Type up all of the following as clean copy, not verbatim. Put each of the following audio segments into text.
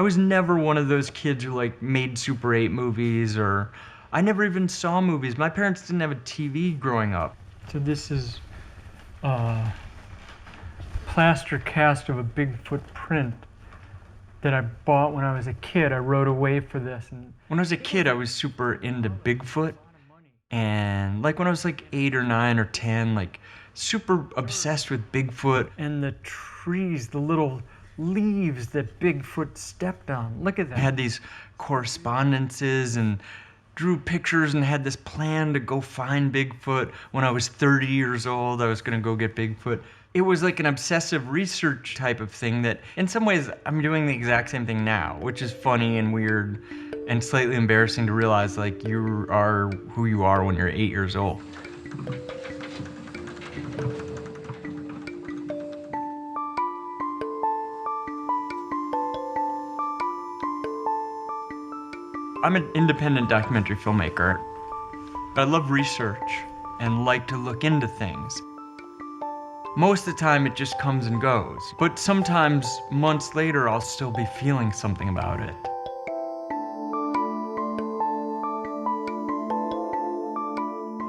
I was never one of those kids who like made Super 8 movies, or I never even saw movies. My parents didn't have a TV growing up. So this is a plaster cast of a Bigfoot print that I bought when I was a kid. I wrote away for this. And when I was a kid, I was super into Bigfoot. And like when I was like 8 or 9 or 10, like super obsessed with Bigfoot. And the trees, the little leaves that Bigfoot stepped on. Look at that. I had these correspondences and drew pictures and had this plan to go find Bigfoot. When I was 30 years old, I was gonna go get Bigfoot. It was like an obsessive research type of thing that in some ways I'm doing the exact same thing now, which is funny and weird and slightly embarrassing to realize like you are who you are when you're 8 years old. I'm an independent documentary filmmaker. I love research and like to look into things. Most of the time it just comes and goes, but sometimes months later I'll still be feeling something about it.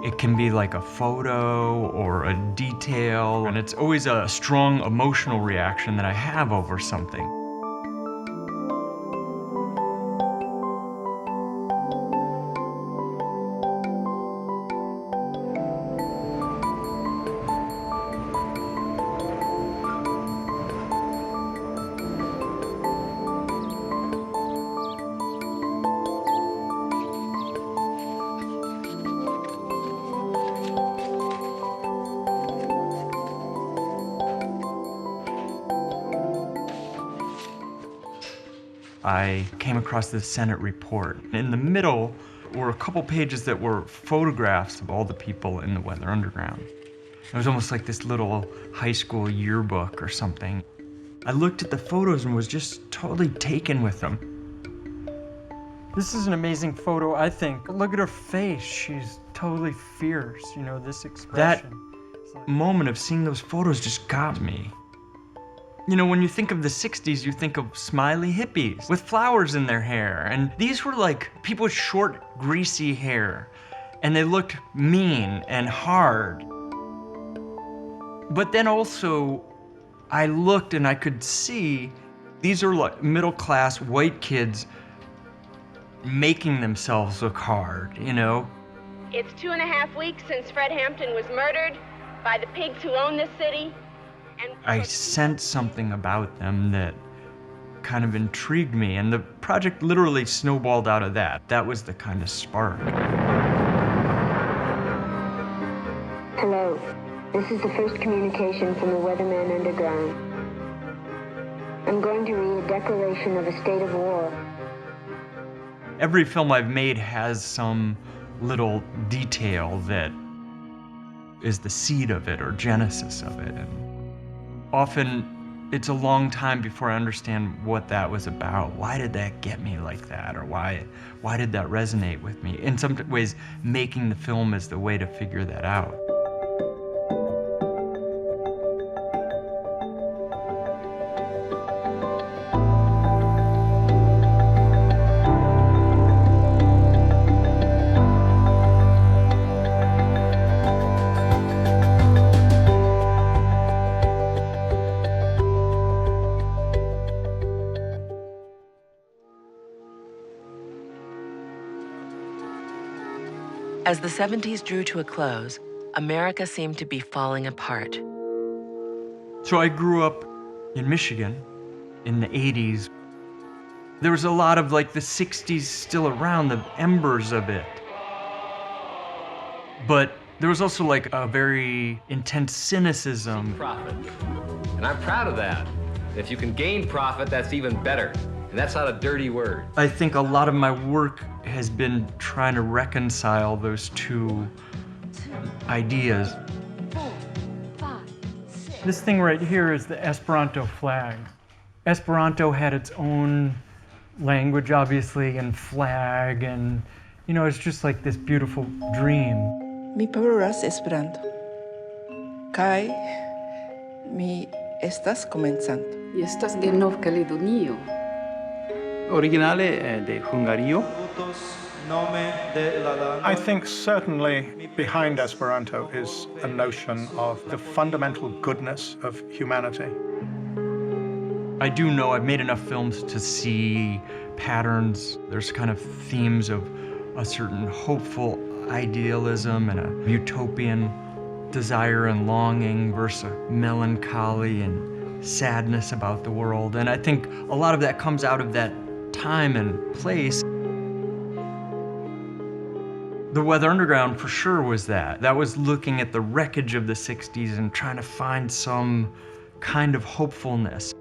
It can be like a photo or a detail, and it's always a strong emotional reaction that I have over something. I came across this Senate report. In the middle were a couple pages that were photographs of all the people in the Weather Underground. It was almost like this little high school yearbook or something. I looked at the photos and was just totally taken with them. This is an amazing photo, I think. Look at her face. She's totally fierce, you know, this expression. That moment of seeing those photos just got me. You know, when you think of the 60s, you think of smiley hippies with flowers in their hair. And these were like people with short, greasy hair. And they looked mean and hard. But then also, I looked and I could see these are like middle-class white kids making themselves look hard, you know? It's 2.5 weeks since Fred Hampton was murdered by the pigs who own this city. I sensed something about them that kind of intrigued me, and the project literally snowballed out of that. That was the kind of spark. Hello, this is the first communication from the Weatherman Underground. I'm going to read a declaration of a state of war. Every film I've made has some little detail that is the seed of it or genesis of it. And often, it's a long time before I understand what that was about. Why did that get me like that? Or why did that resonate with me? In some ways, making the film is the way to figure that out. As the 70s drew to a close, America seemed to be falling apart. So I grew up in Michigan in the 80s. There was a lot of like the 60s still around, the embers of it. But there was also like a very intense cynicism. Profit. And I'm proud of that. If you can gain profit, that's even better. And that's not a dirty word. I think a lot of my work has been trying to reconcile those two ideas. 4, 5, 6. This thing right here is the Esperanto flag. Esperanto had its own language, obviously, and flag, and, you know, it's just like this beautiful dream. Mi parolas Esperanto. Kaj mi estas komencante. I estas de Nov-Kaledonio. originale de Hungario. I think certainly behind Esperanto is a notion of the fundamental goodness of humanity. I do know I've made enough films to see patterns. There's kind of themes of a certain hopeful idealism and a utopian desire and longing versus a melancholy and sadness about the world. And I think a lot of that comes out of that time and place. The Weather Underground for sure was that. That was looking at the wreckage of the 60s and trying to find some kind of hopefulness.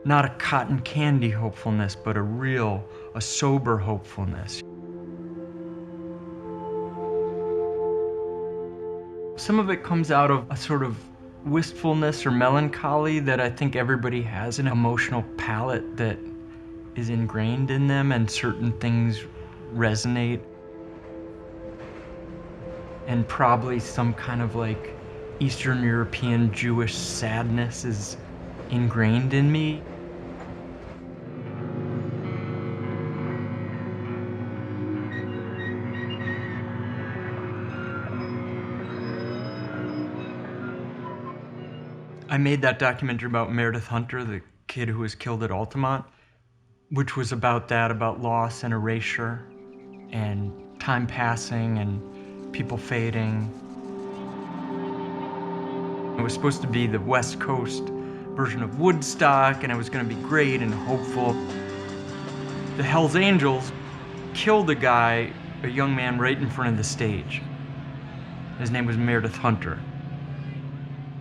Not a cotton candy hopefulness, but a sober hopefulness. Some of it comes out of a sort of wistfulness or melancholy that I think everybody has, an emotional palette that is ingrained in them, and certain things resonate. And probably some kind of like Eastern European Jewish sadness is ingrained in me. I made that documentary about Meredith Hunter, the kid who was killed at Altamont, which was about that, about loss and erasure and time passing and people fading. It was supposed to be the West Coast version of Woodstock, and it was going to be great and hopeful. The Hells Angels killed a young man right in front of the stage. His name was Meredith Hunter.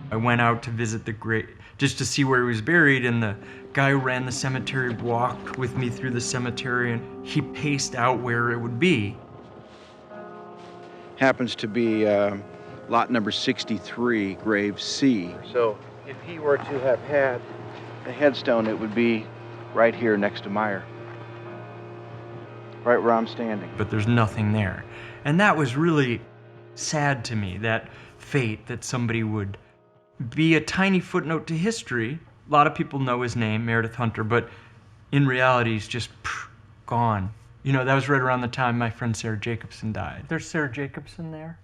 I went out to visit the grave, just to see where he was buried, and the guy who ran the cemetery walked with me through the cemetery, and he paced out where it would be. Happens to be lot number 63, grave C. So if he were to have had the headstone, it would be right here next to Meyer. Right where I'm standing. But there's nothing there. And that was really sad to me, that fate, that somebody would be a tiny footnote to history. A lot of people know his name, Meredith Hunter, but in reality, he's just gone. You know, that was right around the time my friend Sarah Jacobson died. There's Sarah Jacobson there.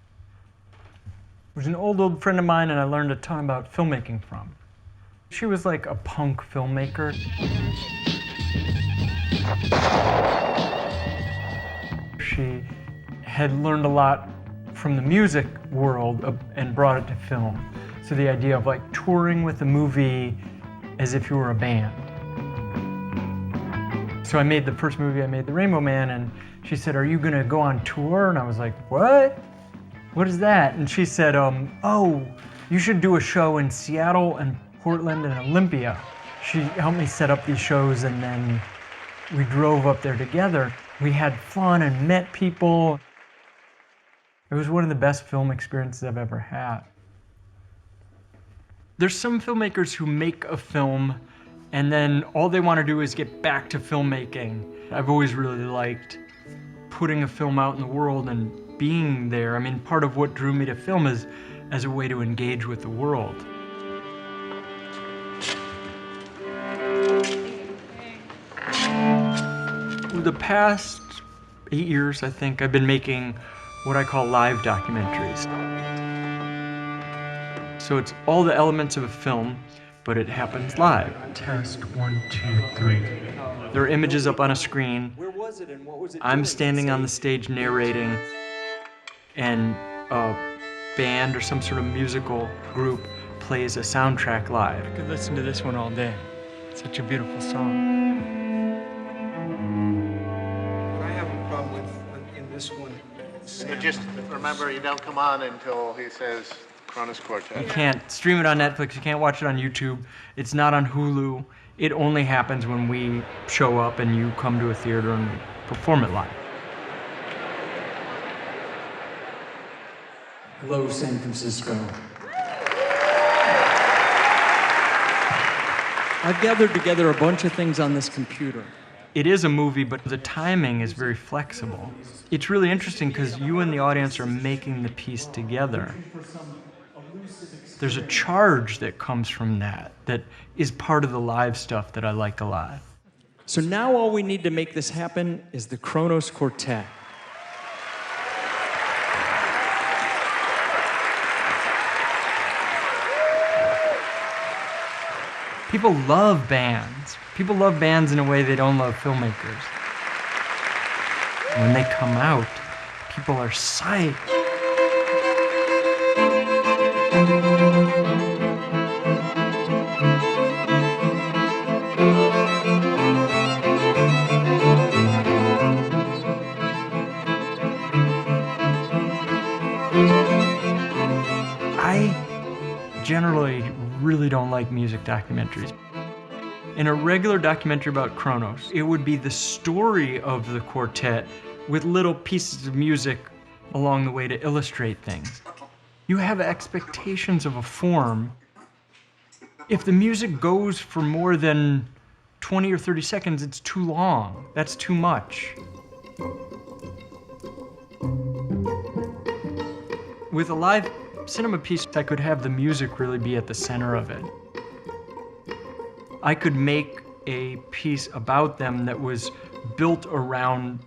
It was an old friend of mine, and I learned a ton about filmmaking from. She was like a punk filmmaker. She had learned a lot from the music world and brought it to film. So the idea of like touring with a movie as if you were a band. So I made the first movie, I made The Rainbow Man, and she said, "Are you gonna go on tour?" And I was like, "What? What is that?" And she said, "Oh, you should do a show in Seattle and Portland and Olympia." She helped me set up these shows, and then we drove up there together. We had fun and met people. It was one of the best film experiences I've ever had. There's some filmmakers who make a film and then all they want to do is get back to filmmaking. I've always really liked putting a film out in the world and being there. I mean, part of what drew me to film is as a way to engage with the world. For the past 8 years, I think, I've been making what I call live documentaries. So it's all the elements of a film, but it happens live. Test 1, 2, 3. There are images up on a screen. Where was it and what was it? I'm standing on the stage narrating, and a band or some sort of musical group plays a soundtrack live. I could listen to this one all day. It's such a beautiful song. What I have a problem with in this one, But just remember, you don't come on until he says Kronos Quartet. You can't stream it on Netflix, you can't watch it on YouTube, it's not on Hulu. It only happens when we show up and you come to a theater and perform it live. Hello, San Francisco. I've gathered together a bunch of things on this computer. It is a movie, but the timing is very flexible. It's really interesting because you and the audience are making the piece together. There's a charge that comes from that is part of the live stuff that I like a lot. So now all we need to make this happen is the Kronos Quartet. People love bands. People love bands in a way they don't love filmmakers. When they come out, people are psyched. I generally really don't like music documentaries. In a regular documentary about Kronos, it would be the story of the quartet with little pieces of music along the way to illustrate things. You have expectations of a form. If the music goes for more than 20 or 30 seconds, it's too long. That's too much. With a live cinema piece, I could have the music really be at the center of it. I could make a piece about them that was built around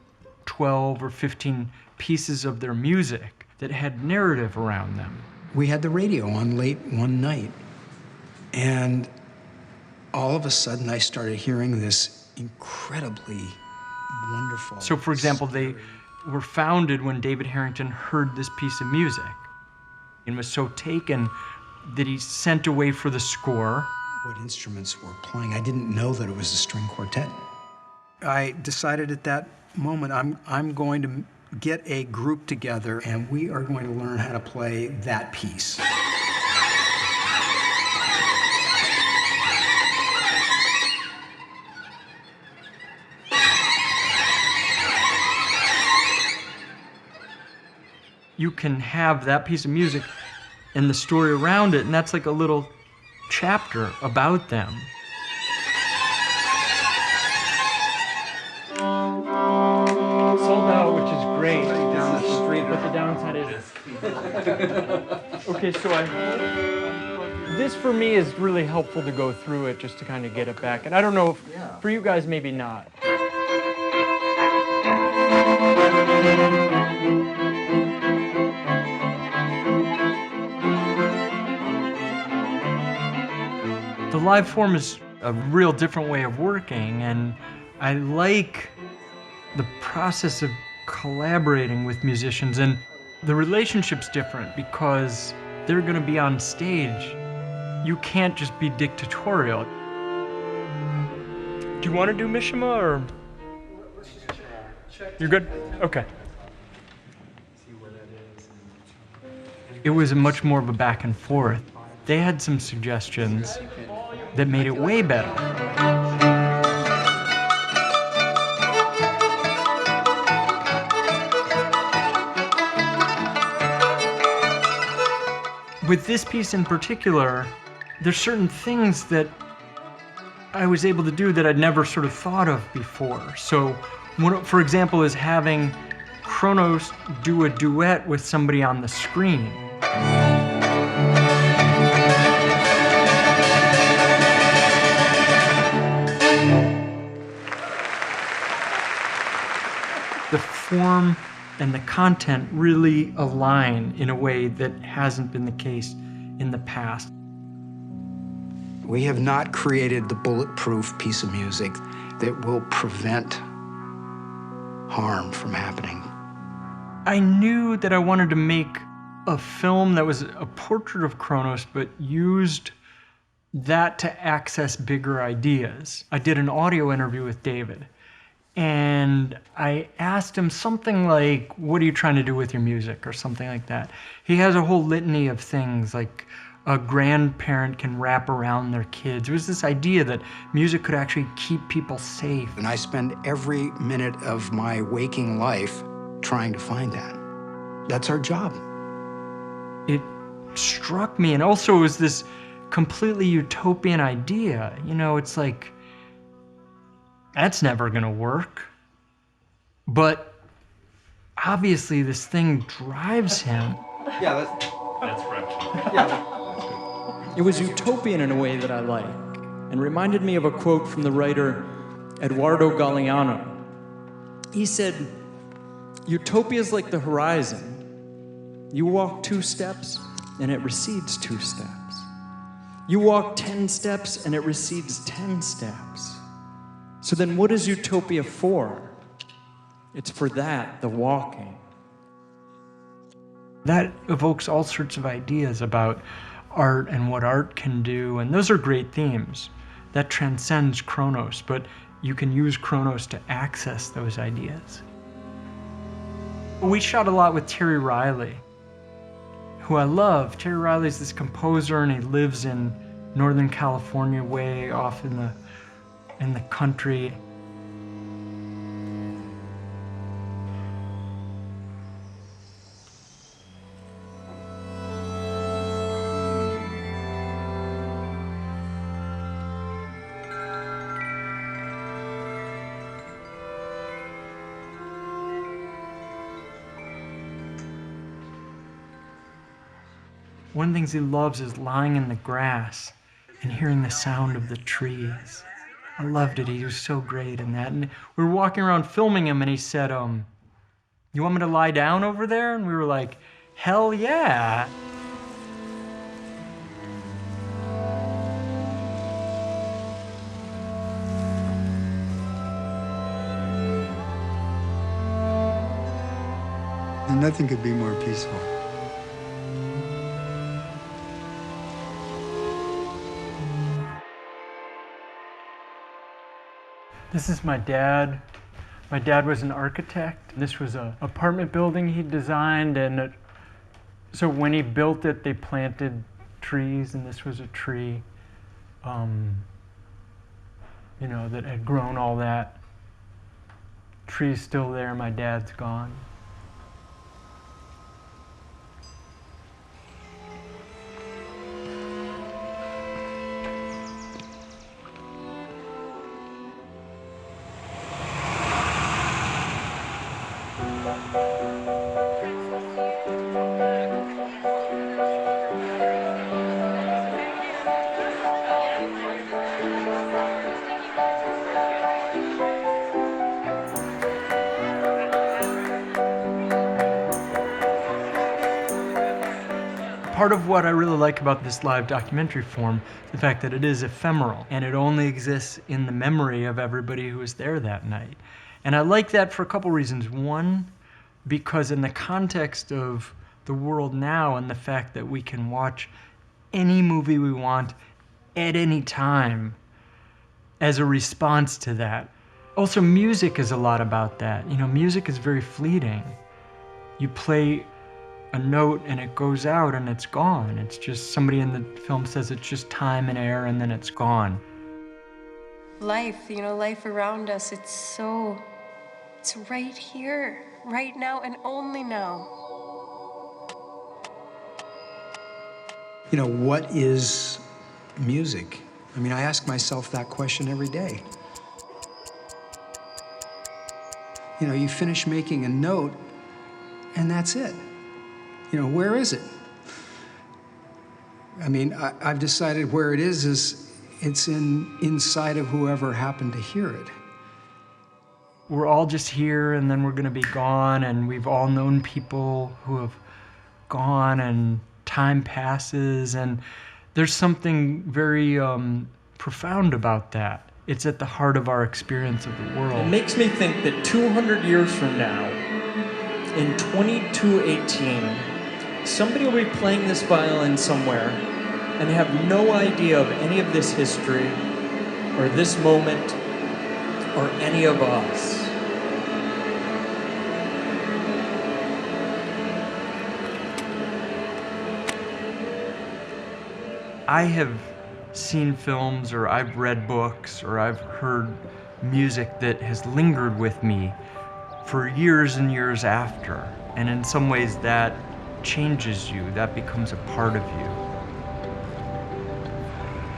12 or 15 pieces of their music that had narrative around them. We had the radio on late one night, and all of a sudden I started hearing this incredibly wonderful... So, for example, they were founded when David Harrington heard this piece of music and was so taken that he sent away for the score. What instruments were playing. I didn't know that it was a string quartet. I decided at that moment I'm going to get a group together and we are going to learn how to play that piece. You can have that piece of music and the story around it, and that's like a little chapter about them. Sold out, which is great. Down the street, but the downside is. Okay, so this for me is really helpful to go through it just to kind of get it back. And I don't know if for you guys, maybe not. The live form is a real different way of working, and I like the process of collaborating with musicians, and the relationship's different because they're gonna be on stage. You can't just be dictatorial. Do you want to do Mishima, or? You're good? Okay. It was much more of a back and forth. They had some suggestions that made it way better. With this piece in particular, there's certain things that I was able to do that I'd never sort of thought of before. So, one, for example, is having Kronos do a duet with somebody on the screen. The form and the content really align in a way that hasn't been the case in the past. We have not created the bulletproof piece of music that will prevent harm from happening. I knew that I wanted to make a film that was a portrait of Kronos, but used that to access bigger ideas. I did an audio interview with David, and I asked him something like, what are you trying to do with your music, or something like that. He has a whole litany of things, like a grandparent can wrap around their kids. It was this idea that music could actually keep people safe. And I spend every minute of my waking life trying to find that. That's our job. It struck me, and also it was this completely utopian idea. You know, it's like, that's never gonna work. But obviously this thing drives him. Yeah, that's correct. Yeah. It was utopian in a way that I like, and reminded me of a quote from the writer Eduardo Galeano. He said, utopia is like the horizon. You walk 2 steps and it recedes 2 steps. You walk 10 steps and it recedes 10 steps. So then what is utopia for? It's for that, the walking. That evokes all sorts of ideas about art and what art can do, and those are great themes. That transcends Chronos, but you can use Chronos to access those ideas. We shot a lot with Terry Riley, who I love. Terry Riley's this composer, and he lives in Northern California, way off in the country. One of the things he loves is lying in the grass and hearing the sound of the trees. I loved it. He was so great in that. And we were walking around filming him, and he said, you want me to lie down over there? And we were like, hell yeah. And nothing could be more peaceful. This is my dad. My dad was an architect. This was an apartment building he designed, and so when he built it, they planted trees, and this was a tree, you know, that had grown all that. Tree's still there, my dad's gone. Part of what I really like about this live documentary form is the fact that it is ephemeral, and it only exists in the memory of everybody who was there that night. And I like that for a couple reasons. One, because in the context of the world now and the fact that we can watch any movie we want at any time as a response to that. Also, music is a lot about that. You know, music is very fleeting. You play a note and it goes out and it's gone. It's just, somebody in the film says it's just time and air, and then it's gone. Life, you know, life around us, it's right here, right now, and only now. You know, what is music? I mean, I ask myself that question every day. You know, you finish making a note and that's it. You know, where is it? I mean, I've decided where it is it's inside of whoever happened to hear it. We're all just here, and then we're gonna be gone, and we've all known people who have gone, and time passes, and there's something very profound about that. It's at the heart of our experience of the world. It makes me think that 200 years from now, in 2218, somebody will be playing this violin somewhere and have no idea of any of this history or this moment or any of us. I have seen films, or I've read books, or I've heard music that has lingered with me for years and years after. And in some ways that changes you, that becomes a part of you.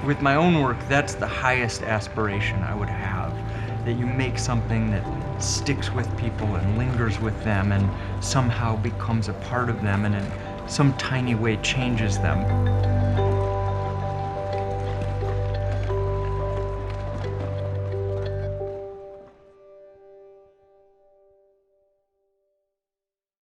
With my own work, that's the highest aspiration I would have, that you make something that sticks with people and lingers with them and somehow becomes a part of them and in some tiny way changes them.